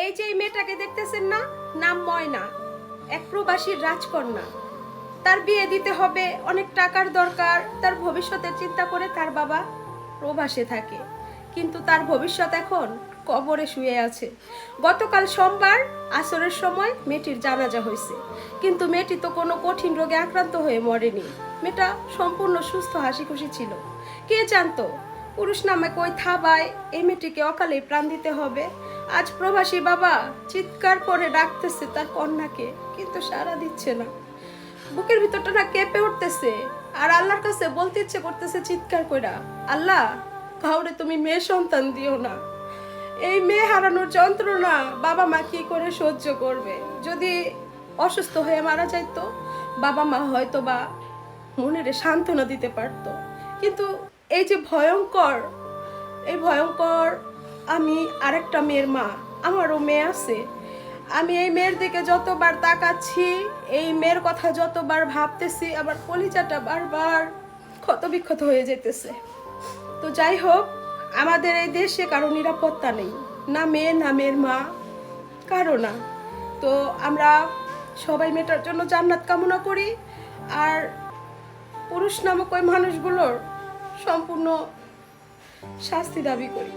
এই যে এই মেয়েটাকে দেখতেছেন না, নাম ময়না, এক প্রবাসীর রাজকন্যা। তার বিয়ে দিতে হবে, অনেক টাকার দরকার। তার ভবিষ্যতের চিন্তা করে তার বাবা প্রবাসে থাকে, কিন্তু তার ভবিষ্যৎ এখন কবরে শুয়ে আছে। গতকাল সোমবার আসরের সময় মেয়েটির জানাজা হয়েছে, কিন্তু মেয়েটি তো কোনো কঠিন রোগে আক্রান্ত হয়ে মরেনি। মেয়েটা সম্পূর্ণ সুস্থ, হাসি খুশি ছিল। কে জানতো পুরুষ নামে কই থাবায় এই মেয়েটিকে অকালে প্রাণ দিতে হবে। আজ প্রবাসী বাবা চিৎকার করে ডাকতেছে তার কন্যাকে, কিন্তু সাড়া দিচ্ছে না। বুকের ভিতরটা না কেঁপে উঠতেছে, আর আল্লাহর কাছে বলতে ইচ্ছে করতেছে চিৎকার কইরা, আল্লাহ কাউরে তুমি মেয়ে সন্তান দিও না। এই মেয়ে হারানোর যন্ত্রণা বাবা মা কি করে সহ্য করবে? যদি অসুস্থ হয়ে মারা যাইতো, বাবা মা হয়তো বা মনের সান্ত্বনা দিতে পারতো। কিন্তু এই যে ভয়ঙ্কর, এই ভয়ঙ্কর, আমি আরেকটা মেয়ের মা, আমারও মেয়ে আছে। আমি এই মেয়ের দিকে যতবার তাকাচ্ছি, এই মেয়ের কথা যতবার ভাবতেছি, আবার কলিজাটা বারবার ক্ষতবিক্ষত হয়ে যেতেছে। তো যাই হোক, আমাদের এই দেশে কারো নিরাপত্তা নেই, না মেয়ে না মেয়ের মা, কারো না। তো আমরা সবাই মেয়েটার জন্য জান্নাত কামনা করি, আর পুরুষ নামক ওই মানুষগুলোর সম্পূর্ণ শাস্তি দাবি করি।